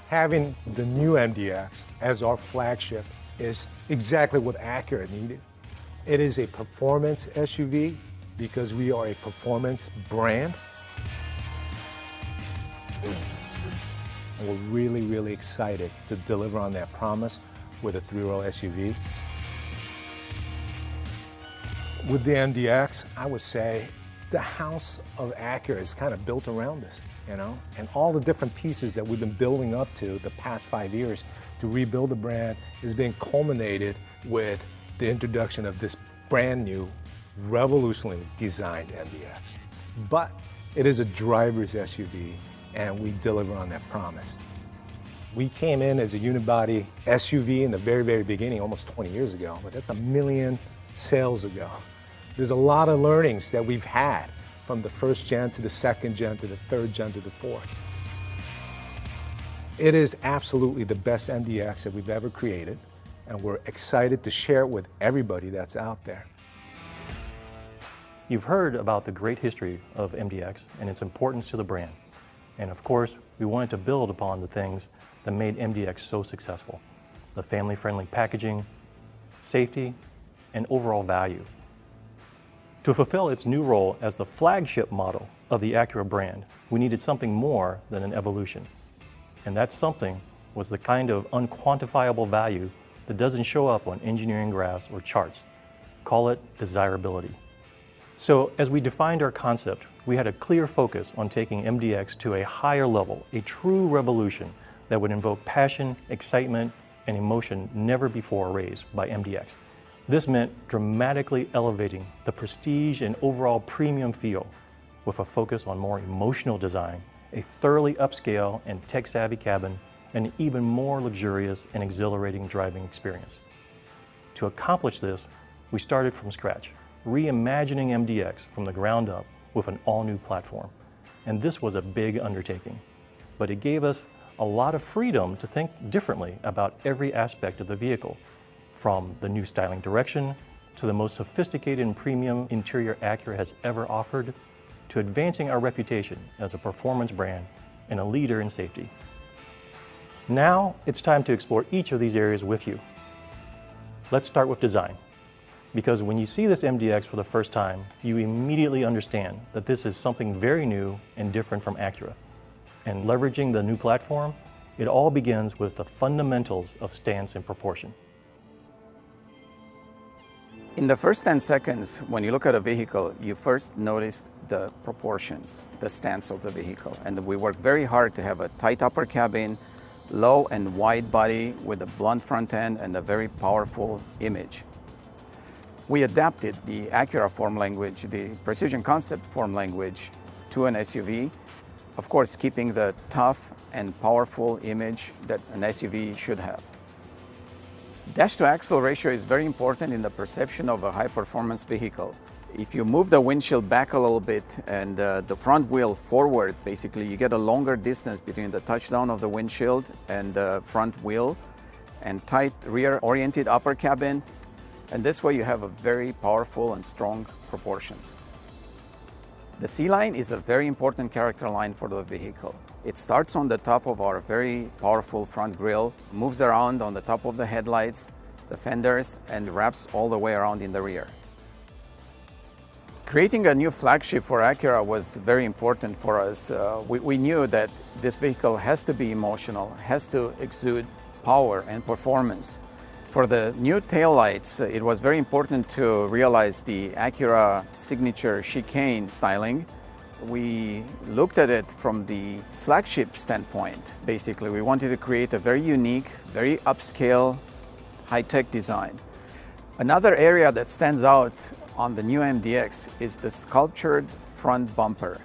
Having the new MDX as our flagship is exactly what Acura needed. It is a performance SUV because we are a performance brand. And we're really, really excited to deliver on that promise with a three-row SUV. With the MDX, I would say the house of Acura is kind of built around us, you know? And all the different pieces that we've been building up to the past 5 years to rebuild the brand is being culminated with the introduction of this brand new, revolutionarily designed MDX. But it is a driver's SUV, and we deliver on that promise. We came in as a unibody SUV in the very, very beginning, almost 20 years ago, but that's 1 million sales ago. There's a lot of learnings that we've had from the first gen to the second gen to the third gen to the fourth. It is absolutely the best MDX that we've ever created, and we're excited to share it with everybody that's out there. You've heard about the great history of MDX and its importance to the brand. And of course, we wanted to build upon the things that made MDX so successful: the family-friendly packaging, safety, and overall value. To fulfill its new role as the flagship model of the Acura brand, we needed something more than an evolution. And that something was the kind of unquantifiable value that doesn't show up on engineering graphs or charts. Call it desirability. So as we defined our concept, we had a clear focus on taking MDX to a higher level, a true revolution that would invoke passion, excitement, and emotion never before raised by MDX. This meant dramatically elevating the prestige and overall premium feel with a focus on more emotional design, a thoroughly upscale and tech-savvy cabin, and an even more luxurious and exhilarating driving experience. To accomplish this, we started from scratch, reimagining MDX from the ground up with an all-new platform. And this was a big undertaking, but it gave us a lot of freedom to think differently about every aspect of the vehicle, from the new styling direction to the most sophisticated and premium interior Acura has ever offered, to advancing our reputation as a performance brand and a leader in safety. Now it's time to explore each of these areas with you. Let's start with design, because when you see this MDX for the first time, you immediately understand that this is something very new and different from Acura. And leveraging the new platform, it all begins with the fundamentals of stance and proportion. In the first 10 seconds, when you look at a vehicle, you first notice the proportions, the stance of the vehicle. And we work very hard to have a tight upper cabin, low and wide body with a blunt front end and a very powerful image. We adapted the Acura form language, the Precision Concept form language, to an SUV. Of course, keeping the tough and powerful image that an SUV should have. Dash-to-axle ratio is very important in the perception of a high-performance vehicle. If you move the windshield back a little bit and the front wheel forward, basically you get a longer distance between the touchdown of the windshield and the front wheel, and tight rear-oriented upper cabin. And this way you have a very powerful and strong proportions. The C-line is a very important character line for the vehicle. It starts on the top of our very powerful front grille, moves around on the top of the headlights, the fenders, and wraps all the way around in the rear. Creating a new flagship for Acura was very important for us. We knew that this vehicle has to be emotional, has to exude power and performance. For the new taillights, it was very important to realize the Acura signature chicane styling. We looked at it from the flagship standpoint. Basically, we wanted to create a very unique, very upscale, high-tech design. Another area that stands out on the new MDX is the sculptured front bumper.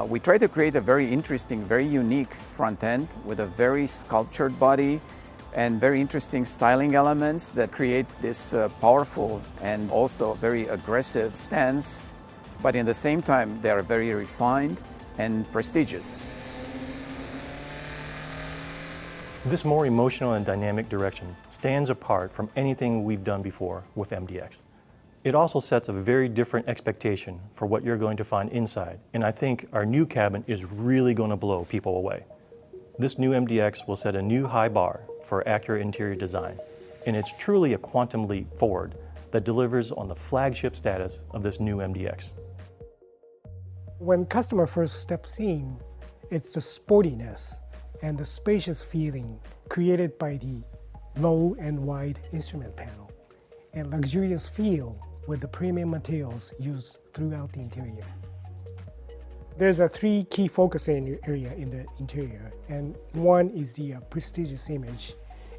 We tried to create a very interesting, very unique front end with a very sculptured body and very interesting styling elements that create this powerful and also very aggressive stance, but in the same time they are very refined and prestigious. This more emotional and dynamic direction stands apart from anything we've done before with MDX. It also sets a very different expectation for what you're going to find inside, and I think our new cabin is really going to blow people away. This new MDX will set a new high bar for Acura interior design, and it's truly a quantum leap forward that delivers on the flagship status of this new MDX. When customer first steps in, it's the sportiness and the spacious feeling created by the low and wide instrument panel, and luxurious feel with the premium materials used throughout the interior. There's a three key focus area in the interior, and one is the prestigious image,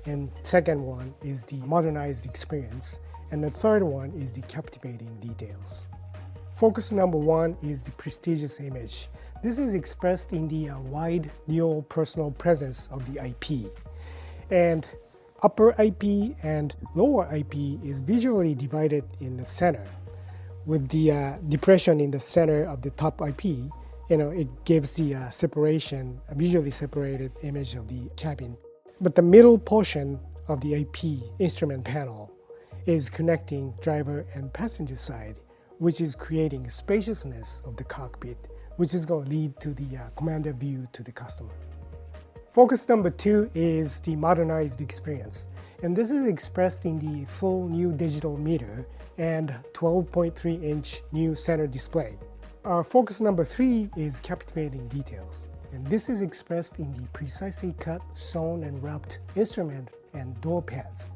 and second one is the modernized experience, and the third one is the captivating details. Focus number one is the prestigious image. This is expressed in the wide dual personal presence of the IP. And upper IP and lower IP is visually divided in the center. With the depression in the center of the top IP, it gives the separation, a visually separated image of the cabin. But the middle portion of the IP instrument panel is connecting driver and passenger side, which is creating spaciousness of the cockpit, which is going to lead to the commander view to the customer. Focus number two is the modernized experience. And this is expressed in the full new digital meter and 12.3-inch new center display. Our focus number three is captivating details. And this is expressed in the precisely cut, sewn, and wrapped instrument and door pads,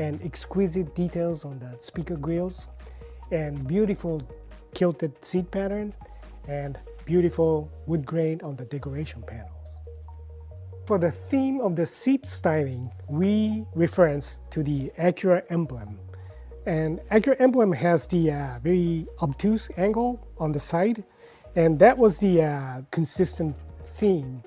and exquisite details on the speaker grills, and beautiful kilted seat pattern, and beautiful wood grain on the decoration panels. For the theme of the seat styling, we reference to the Acura emblem. And Acura emblem has the very obtuse angle on the side, and that was the consistent theme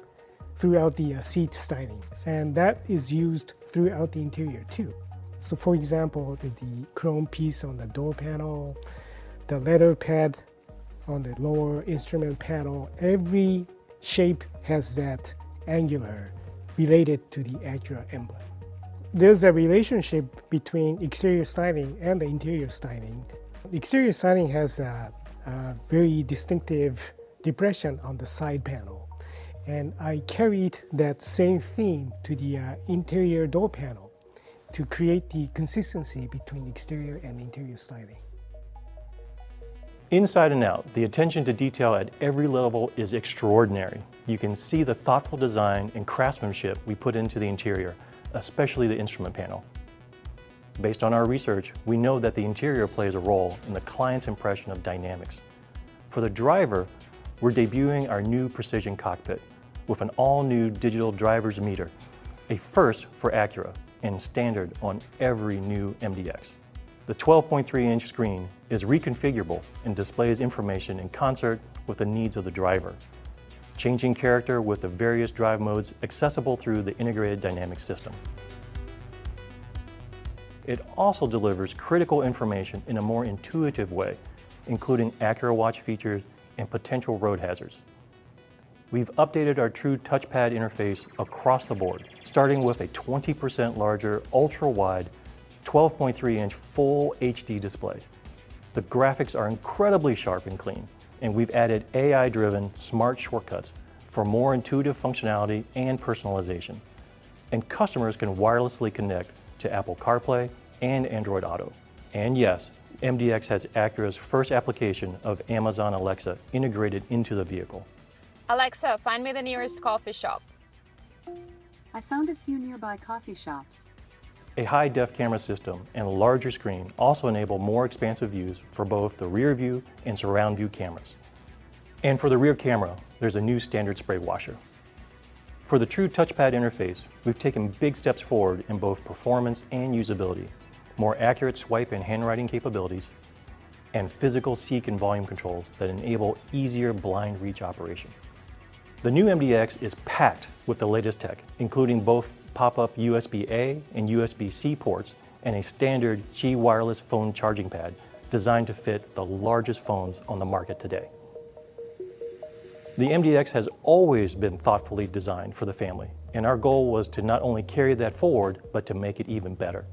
throughout the seat styling. And that is used throughout the interior too. So for example, the chrome piece on the door panel, the leather pad on the lower instrument panel, every shape has that angular related to the Acura emblem. There's a relationship between exterior styling and the interior styling. The exterior styling has a very distinctive depression on the side panel. And I carried that same theme to the interior door panel to create the consistency between exterior and interior styling. Inside and out, the attention to detail at every level is extraordinary. You can see the thoughtful design and craftsmanship we put into the interior, especially the instrument panel. Based on our research, we know that the interior plays a role in the client's impression of dynamics. For the driver, we're debuting our new precision cockpit with an all-new digital driver's meter, a first for Acura and standard on every new MDX. The 12.3-inch screen is reconfigurable and displays information in concert with the needs of the driver, changing character with the various drive modes accessible through the integrated dynamic system. It also delivers critical information in a more intuitive way, including Acura Watch features and potential road hazards. We've updated our true touchpad interface across the board, starting with a 20% larger, ultra-wide, 12.3-inch full HD display. The graphics are incredibly sharp and clean, and we've added AI-driven smart shortcuts for more intuitive functionality and personalization. And customers can wirelessly connect to Apple CarPlay and Android Auto. And yes, MDX has Acura's first application of Amazon Alexa integrated into the vehicle. Alexa, find me the nearest coffee shop. I found a few nearby coffee shops. A high-def camera system and a larger screen also enable more expansive views for both the rear view and surround view cameras. And for the rear camera, there's a new standard spray washer. For the true touchpad interface, we've taken big steps forward in both performance and usability, more accurate swipe and handwriting capabilities, and physical seek and volume controls that enable easier blind reach operation. The new MDX is packed with the latest tech, including both pop-up USB-A and USB-C ports and a standard Qi wireless phone charging pad designed to fit the largest phones on the market today. The MDX has always been thoughtfully designed for the family, and our goal was to not only carry that forward, but to make it even better.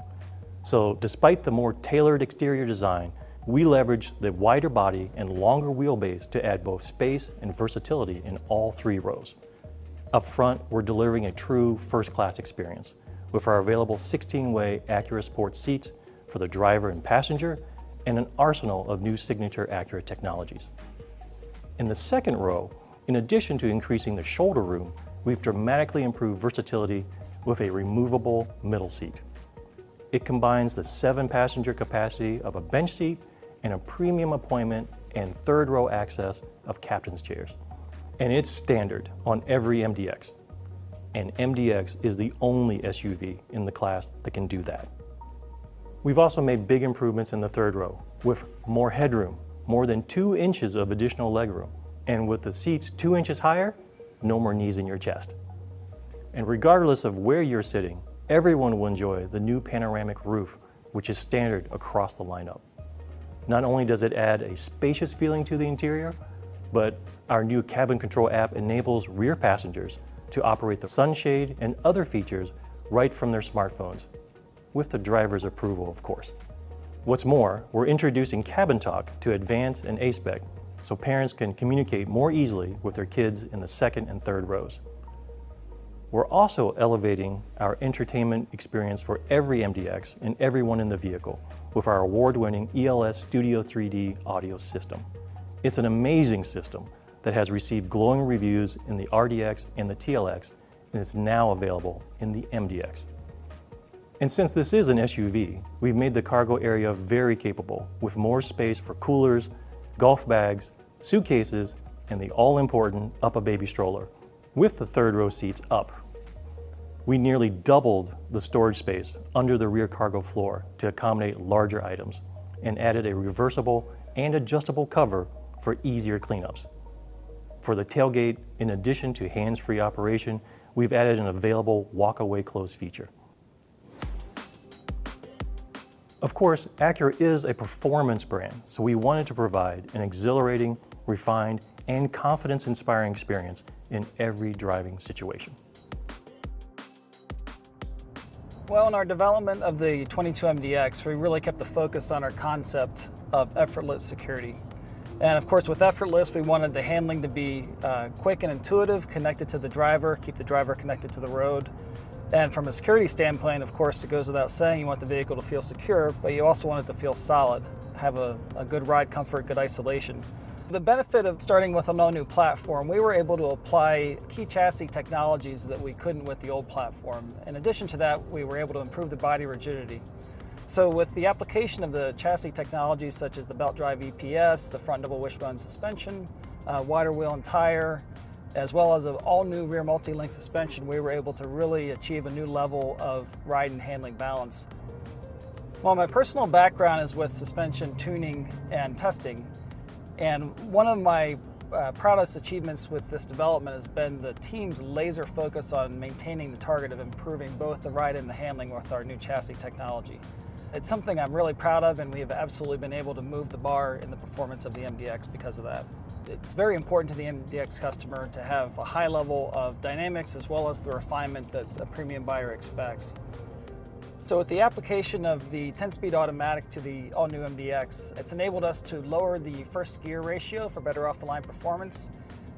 So despite the more tailored exterior design, we leveraged the wider body and longer wheelbase to add both space and versatility in all three rows. Up front, we're delivering a true first-class experience with our available 16-way Acura Sport seats for the driver and passenger, and an arsenal of new signature Acura technologies. In the second row, in addition to increasing the shoulder room, we've dramatically improved versatility with a removable middle seat. It combines the 7-passenger capacity of a bench seat and a premium appointment and third row access of captain's chairs. And it's standard on every MDX. And MDX is the only SUV in the class that can do that. We've also made big improvements in the third row with more headroom, more than 2 inches of additional legroom. And with the seats 2 inches higher, no more knees in your chest. And regardless of where you're sitting, everyone will enjoy the new panoramic roof, which is standard across the lineup. Not only does it add a spacious feeling to the interior, but our new cabin control app enables rear passengers to operate the sunshade and other features right from their smartphones, with the driver's approval, of course. What's more, we're introducing Cabin Talk to Advanced and A-Spec, so parents can communicate more easily with their kids in the second and third rows. We're also elevating our entertainment experience for every MDX and everyone in the vehicle with our award-winning ELS Studio 3D audio system. It's an amazing system that has received glowing reviews in the RDX and the TLX, and it's now available in the MDX. And since this is an SUV, we've made the cargo area very capable with more space for coolers, golf bags, suitcases, and the all-important up-a-baby stroller, with the third row seats up. We nearly doubled the storage space under the rear cargo floor to accommodate larger items and added a reversible and adjustable cover for easier cleanups. For the tailgate, in addition to hands-free operation, we've added an available walk-away close feature. Of course, Acura is a performance brand, so we wanted to provide an exhilarating, refined, and confidence-inspiring experience in every driving situation. Well, in our development of the 22 MDX, we really kept the focus on our concept of effortless security. And of course, with effortless, we wanted the handling to be quick and intuitive, connected to the driver, keep the driver connected to the road. And from a security standpoint, of course, it goes without saying, you want the vehicle to feel secure, but you also want it to feel solid, have a good ride comfort, good isolation. The benefit of starting with an all-new platform, we were able to apply key chassis technologies that we couldn't with the old platform. In addition to that, we were able to improve the body rigidity. So with the application of the chassis technologies such as the belt drive EPS, the front double wishbone suspension, wider wheel and tire, as well as an all-new rear multi-link suspension, we were able to really achieve a new level of ride and handling balance. Well, my personal background is with suspension tuning and testing, and one of my proudest achievements with this development has been the team's laser focus on maintaining the target of improving both the ride and the handling with our new chassis technology. It's something I'm really proud of, and we have absolutely been able to move the bar in the performance of the MDX because of that. It's very important to the MDX customer to have a high level of dynamics as well as the refinement that a premium buyer expects. So with the application of the 10-speed automatic to the all-new MDX, it's enabled us to lower the first gear ratio for better off-the-line performance.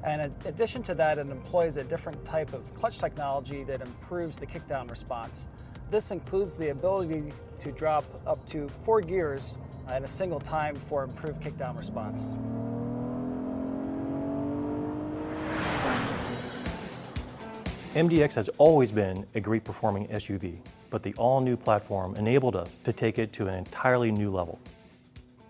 And in addition to that, it employs a different type of clutch technology that improves the kickdown response. This includes the ability to drop up to 4 gears in a single time for improved kickdown response. MDX has always been a great performing SUV, but the all-new platform enabled us to take it to an entirely new level.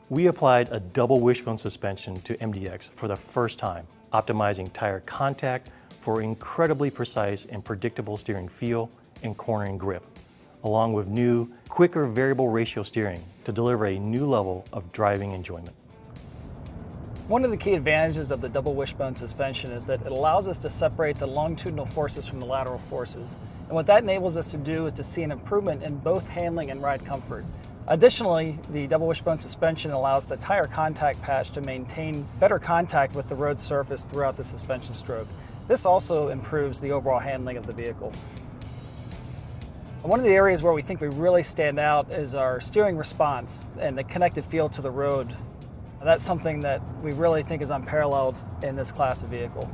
We applied a double wishbone suspension to MDX for the first time, optimizing tire contact for incredibly precise and predictable steering feel and cornering grip, along with new, quicker variable ratio steering to deliver a new level of driving enjoyment. One of the key advantages of the double wishbone suspension is that it allows us to separate the longitudinal forces from the lateral forces. And what that enables us to do is to see an improvement in both handling and ride comfort. Additionally, the double wishbone suspension allows the tire contact patch to maintain better contact with the road surface throughout the suspension stroke. This also improves the overall handling of the vehicle. One of the areas where we think we really stand out is our steering response and the connected feel to the road. That's something that we really think is unparalleled in this class of vehicle.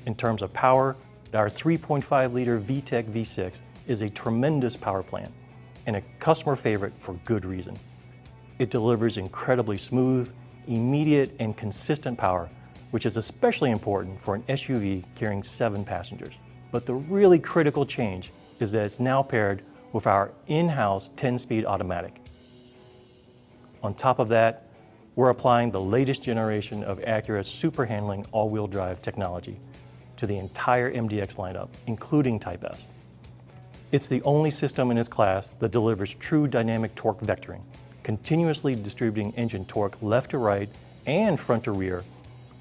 In terms of power, our 3.5-liter VTEC V6 is a tremendous power plant and a customer favorite for good reason. It delivers incredibly smooth, immediate, and consistent power, which is especially important for an SUV carrying 7 passengers. But the really critical change is that it's now paired with our in-house 10-speed automatic. On top of that, we're applying the latest generation of Acura's super handling all-wheel drive technology to the entire MDX lineup, including Type S. It's the only system in its class that delivers true dynamic torque vectoring, continuously distributing engine torque left to right and front to rear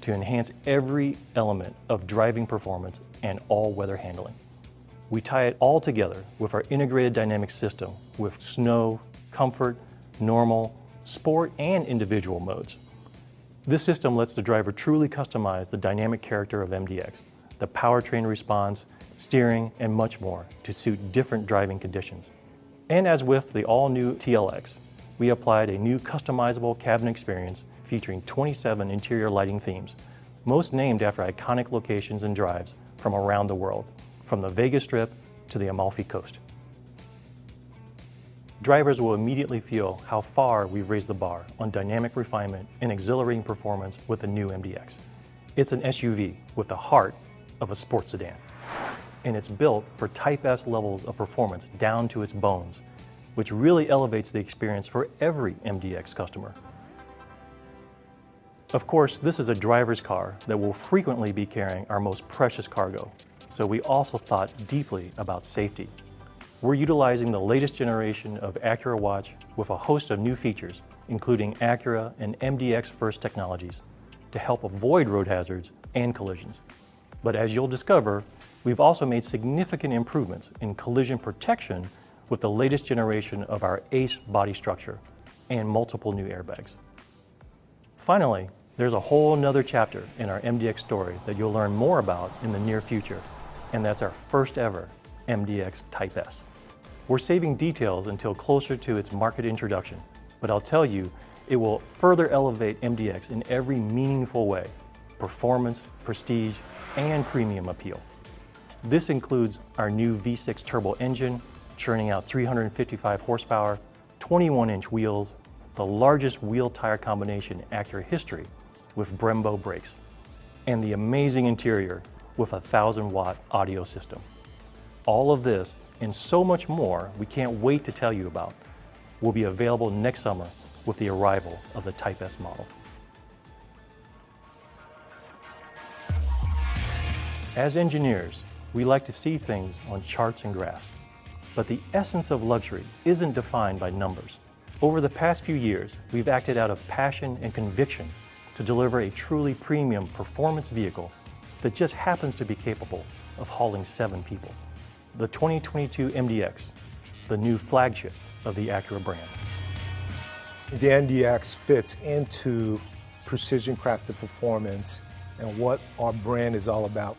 to enhance every element of driving performance and all-weather handling. We tie it all together with our integrated dynamic system with snow, comfort, normal, sport, and individual modes. This system lets the driver truly customize the dynamic character of MDX, the powertrain response, steering, and much more to suit different driving conditions. And as with the all-new TLX, we applied a new customizable cabin experience featuring 27 interior lighting themes, most named after iconic locations and drives from around the world, from the Vegas Strip to the Amalfi Coast. Drivers will immediately feel how far we've raised the bar on dynamic refinement and exhilarating performance with the new MDX. It's an SUV with the heart of a sports sedan, and it's built for Type S levels of performance down to its bones, which really elevates the experience for every MDX customer. Of course, this is a driver's car that will frequently be carrying our most precious cargo, so we also thought deeply about safety. We're utilizing the latest generation of Acura Watch with a host of new features, including Acura and MDX First technologies, to help avoid road hazards and collisions. But as you'll discover, we've also made significant improvements in collision protection with the latest generation of our ACE body structure and multiple new airbags. Finally, there's a whole nother chapter in our MDX story that you'll learn more about in the near future, and that's our first ever MDX Type S. We're saving details until closer to its market introduction, but I'll tell you, it will further elevate MDX in every meaningful way: performance, prestige, and premium appeal. This includes our new V6 turbo engine, churning out 355 horsepower, 21-inch wheels, the largest wheel tire combination in Acura history with Brembo brakes, and the amazing interior with a 1,000-watt audio system. All of this and so much more we can't wait to tell you about will be available next summer with the arrival of the Type S model. As engineers, we like to see things on charts and graphs, but the essence of luxury isn't defined by numbers. Over the past few years, we've acted out of passion and conviction to deliver a truly premium performance vehicle that just happens to be capable of hauling 7 people. The 2022 MDX, the new flagship of the Acura brand. The MDX fits into precision crafted performance and what our brand is all about.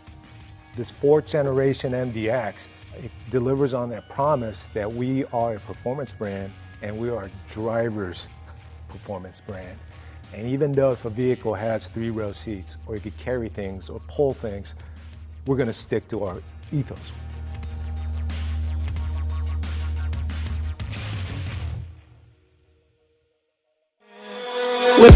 This 4th generation MDX, it delivers on that promise that we are a performance brand and we are a driver's performance brand. And even though if a vehicle has 3-row seats or it could carry things or pull things, we're going to stick to our ethos. With